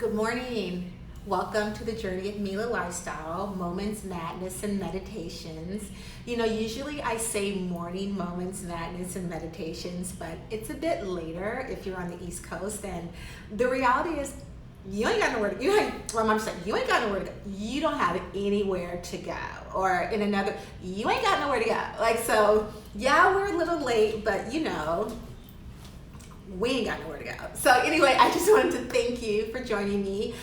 Good morning. Welcome to the Journey of Mela Lifestyle, Moments, Madness, and Meditations. Usually I say morning moments, madness, and meditations, but it's a bit later if you're on the East Coast. And the reality is, you ain't got nowhere to my mom said, you ain't got nowhere to go. You don't have anywhere to go. Or in another, you ain't got nowhere to go. Yeah, we're a little late, but we ain't got nowhere to go. So anyway, I just wanted to thank you for joining me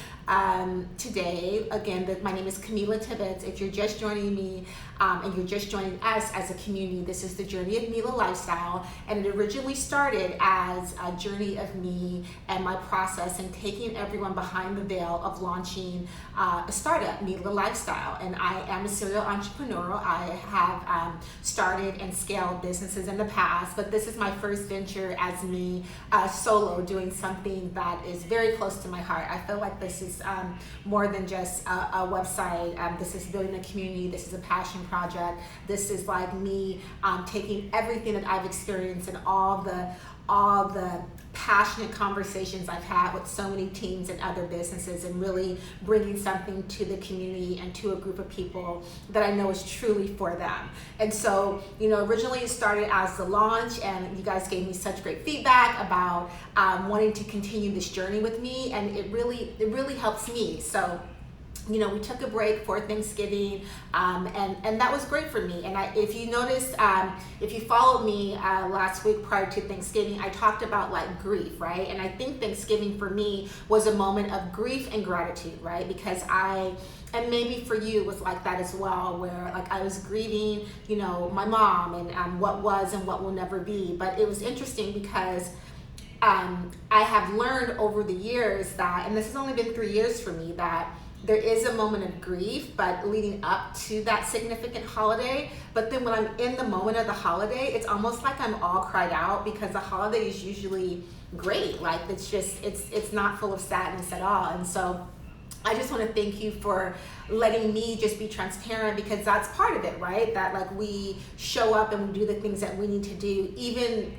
today. Again, my name is Camila Tibbetts. If you're just joining me and you're just joining us as a community, this is the Journey of Mela Lifestyle, and it originally started as a journey of me and my process and taking everyone behind the veil of launching a startup, Mela Lifestyle. And I am a serial entrepreneur. I have started and scaled businesses in the past, but this is my first venture as me solo doing something that is very close to my heart. I feel like this is more than just a website. This is building a community. This is a passion project. This is like me taking everything that I've experienced and all the passionate conversations I've had with so many teams and other businesses and really bringing something to the community and to a group of people that I know is truly for them. And so, originally it started as the launch, and you guys gave me such great feedback about wanting to continue this journey with me, and it really helps me. So we took a break for Thanksgiving, and that was great for me. And if you noticed, if you followed me last week prior to Thanksgiving, I talked about like grief, right? And I think Thanksgiving for me was a moment of grief and gratitude, right? Because and maybe for you it was like that as well, where like I was grieving, my mom and what was and what will never be. But it was interesting because I have learned over the years that, and this has only been 3 years for me, that there is a moment of grief, but leading up to that significant holiday. But then when I'm in the moment of the holiday, it's almost like I'm all cried out, because the holiday is usually great. Like it's not full of sadness at all. And so I just want to thank you for letting me just be transparent, because that's part of it, right? That like we show up and we do the things that we need to do, even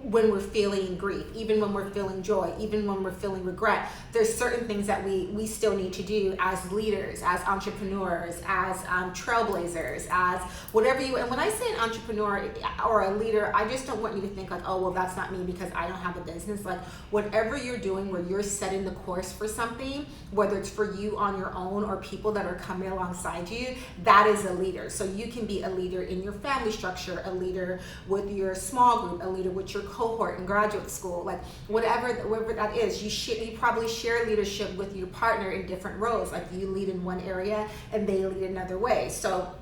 when we're feeling grief, even when we're feeling joy, even when we're feeling regret. There's certain things that we still need to do as leaders, as entrepreneurs, as trailblazers, as whatever and when I say an entrepreneur or a leader, I just don't want you to think like, oh, well, that's not me because I don't have a business. Like whatever you're doing where you're setting the course for something, whether it's for you on your own or people that are coming alongside you, that is a leader. So you can be a leader in your family structure, a leader with your small group, a leader with your cohort in graduate school, like whatever that is. You probably share leadership with your partner in different roles, like you lead in one area and they lead another way. So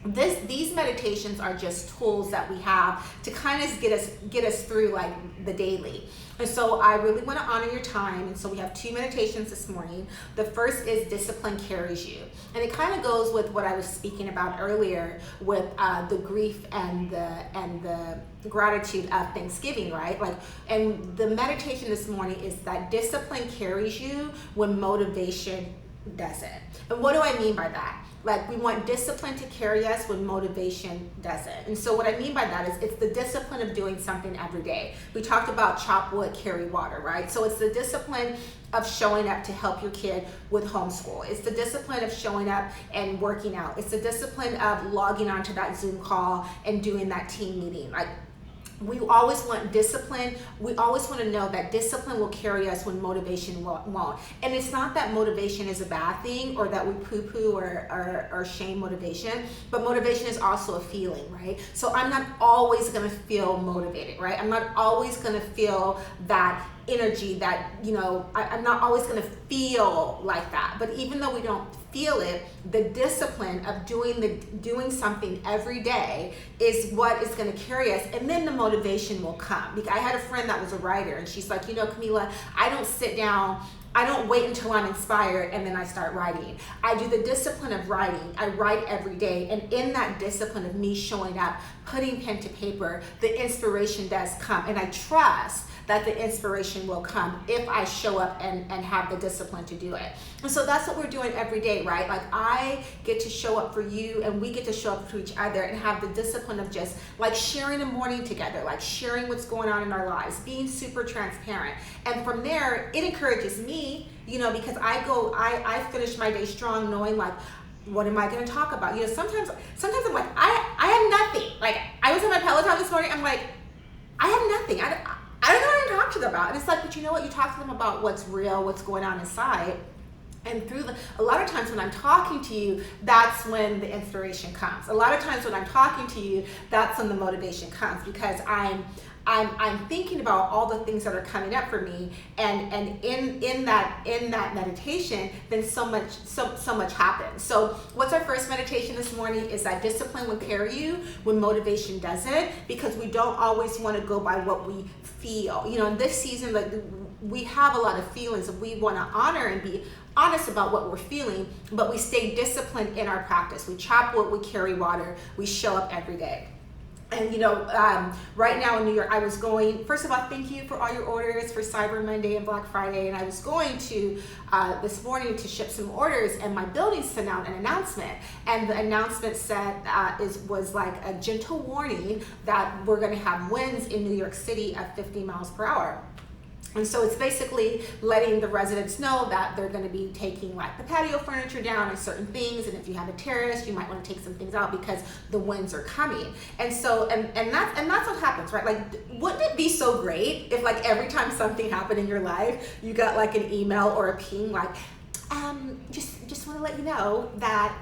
these meditations are just tools that we have to kind of get us through like the daily. And so I really want to honor your time. And so we have 2 meditations this morning. The first is Discipline Carries You. And it kind of goes with what I was speaking about earlier with the grief and the gratitude of Thanksgiving, right? And the meditation this morning is that discipline carries you when motivation doesn't. And what do I mean by that? Like we want discipline to carry us when motivation doesn't. And so what I mean by that is it's the discipline of doing something every day. We talked about chop wood, carry water, right? So it's the discipline of showing up to help your kid with homeschool. It's the discipline of showing up and working out. It's the discipline of logging onto that Zoom call and doing that team meeting. Like we always want discipline. We always want to know that discipline will carry us when motivation won't. And it's not that motivation is a bad thing or that we poo-poo or shame motivation, but motivation is also a feeling, right? So I'm not always going to feel motivated, right? I'm not always going to feel that energy that, I'm not always going to feel like that. But even though we don't feel it, the discipline of doing something every day is what is going to carry us, and then the motivation will come. Because I had a friend that was a writer, and she's like, Camila, I don't sit down, I don't wait until I'm inspired and then I start writing. I do the discipline of writing. I write every day, and in that discipline of me showing up, putting pen to paper, the inspiration does come, and I trust that the inspiration will come if I show up and have the discipline to do it. And so that's what we're doing every day, right? Like I get to show up for you and we get to show up for each other and have the discipline of just like sharing a morning together, like sharing what's going on in our lives, being super transparent. And from there, it encourages me, because I finish my day strong knowing like, what am I going to talk about? Sometimes I'm like, I have nothing. Like I was on my Peloton this morning. I'm like, I have nothing. I don't know what to talk to them about. And it's like, but you know what? You talk to them about what's real, what's going on inside. And a lot of times when I'm talking to you, that's when the inspiration comes. A lot of times when I'm talking to you, that's when the motivation comes, because I'm thinking about all the things that are coming up for me, and in that meditation, then so much happens. So what's our first meditation this morning is that discipline will carry you when motivation doesn't, because we don't always want to go by what we feel. In this season, like we have a lot of feelings and we want to honor and be honest about what we're feeling, but we stay disciplined in our practice. We chop wood, we carry water, we show up every day. And right now in New York, I was going, first of all, thank you for all your orders for Cyber Monday and Black Friday. And I was going to this morning to ship some orders, and my building sent out an announcement. And the announcement said, was like a gentle warning that we're going to have winds in New York City at 50 miles per hour. And so it's basically letting the residents know that they're going to be taking like the patio furniture down and certain things. And if you have a terrace, you might want to take some things out because the winds are coming. And so, and that's what happens, right? Like, wouldn't it be so great if like every time something happened in your life, you got like an email or a ping like, just want to let you know that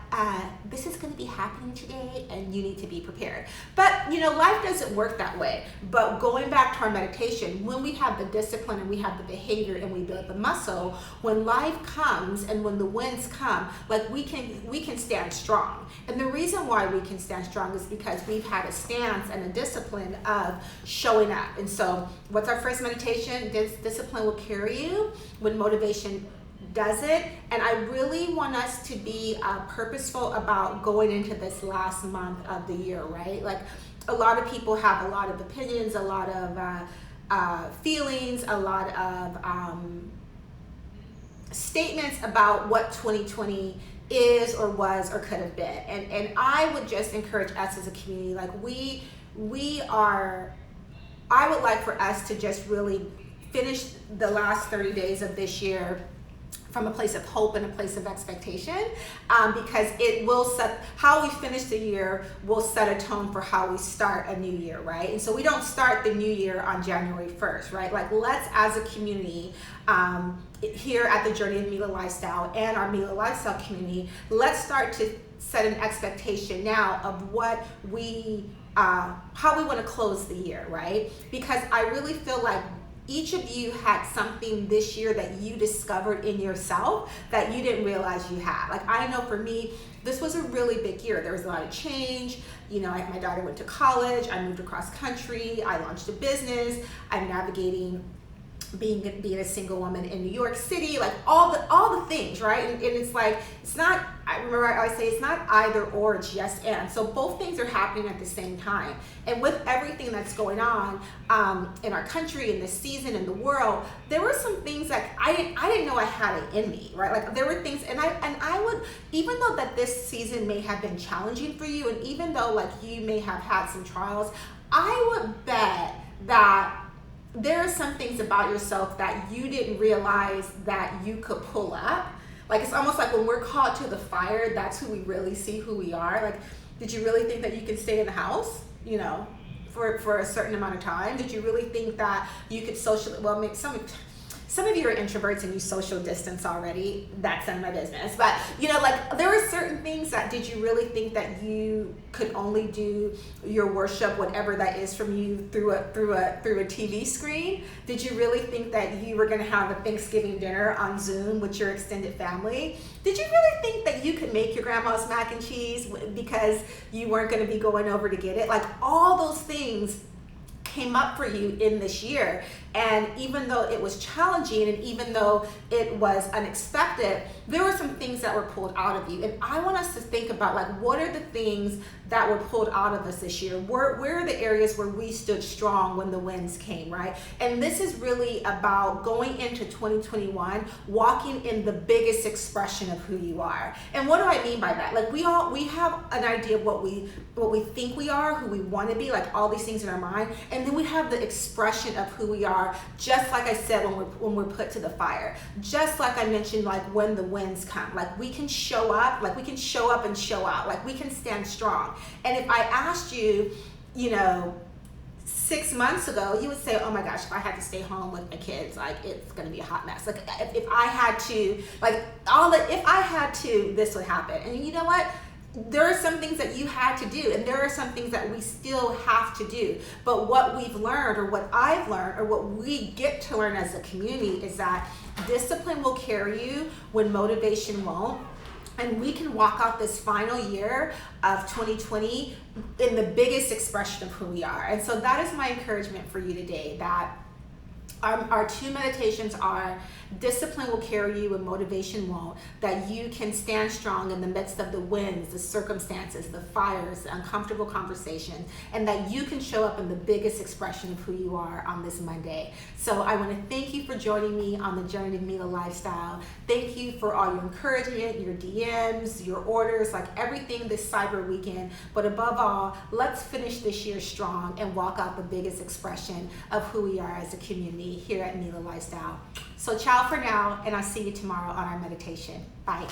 this is going to be happening today and you need to be prepared. But life doesn't work that way. But going back to our meditation, when we have the discipline and we have the behavior and we build the muscle, when life comes and when the winds come, like we can stand strong. And the reason why we can stand strong is because we've had a stance and a discipline of showing up. And so what's our first meditation? This discipline will carry you when motivation does it. And I really want us to be purposeful about going into this last month of the year, right? Like a lot of people have a lot of opinions, a lot of feelings, a lot of statements about what 2020 is or was or could have been. And I would just encourage us as a community, like I would like for us to just really finish the last 30 days of this year from a place of hope and a place of expectation, because it will set, how we finish the year will set a tone for how we start a new year, right? And so we don't start the new year on January 1st, right? Like let's, as a community, here at the Journey of Mela Lifestyle and our Mela Lifestyle community, let's start to set an expectation now of what how we want to close the year, right? Because I really feel like each of you had something this year that you discovered in yourself that you didn't realize you had. Like I know for me, this was a really big year. There was a lot of change. My daughter went to college. I moved across country. I launched a business. I'm navigating being a single woman in New York City, like all the things, right? And it's like, it's not, I remember I always say it's not either or, it's yes and. So both things are happening at the same time. And with everything that's going on in our country, in this season, in the world, there were some things that I didn't know I had it in me, right? Like there were things, and I would, even though that this season may have been challenging for you, and even though like you may have had some trials, I would bet that there are some things about yourself that you didn't realize that you could pull up. Like it's almost like when we're called to the fire, that's who we really see who we are. Like, did you really think that you could stay in the house, for a certain amount of time? Did you really think that you could socially, well, maybe some of you are introverts and you social distance already. That's none of my business. But like there are certain things that, did you really think that you could only do your worship, whatever that is from you, through a TV screen? Did you really think that you were going to have a Thanksgiving dinner on Zoom with your extended family? Did you really think that you could make your grandma's mac and cheese because you weren't going to be going over to get it? Like all those things came up for you in this year. And even though it was challenging and even though it was unexpected, there were some things that were pulled out of you. And I want us to think about like, what are the things that were pulled out of us this year? Where are the areas where we stood strong when the winds came, right? And this is really about going into 2021, walking in the biggest expression of who you are. And what do I mean by that? Like we have an idea of what we think we are, who we want to be, like all these things in our mind, and then we have the expression of who we are, just like I said, when we're put to the fire. Just like I mentioned, like when the winds come, like we can show up, like we can show up and show out, like we can stand strong. And if I asked you, 6 months ago, you would say, oh my gosh, if I had to stay home with my kids, like it's gonna be a hot mess. Like if I had to, this would happen. And you know what? There are some things that you had to do, and there are some things that we still have to do. But what we've learned, or what I've learned, or what we get to learn as a community is that discipline will carry you when motivation won't. And we can walk out this final year of 2020 in the biggest expression of who we are. And so that is my encouragement for you today, that our 2 meditations are: discipline will carry you and motivation won't, that you can stand strong in the midst of the winds, the circumstances, the fires, the uncomfortable conversations, and that you can show up in the biggest expression of who you are on this Monday. So I want to thank you for joining me on the Journey of Mela Lifestyle. Thank you for all your encouragement, your DMs, your orders, like everything this Cyber Weekend. But above all, let's finish this year strong and walk out the biggest expression of who we are as a community here at Mela Lifestyle. So ciao for now, and I'll see you tomorrow on our meditation. Bye.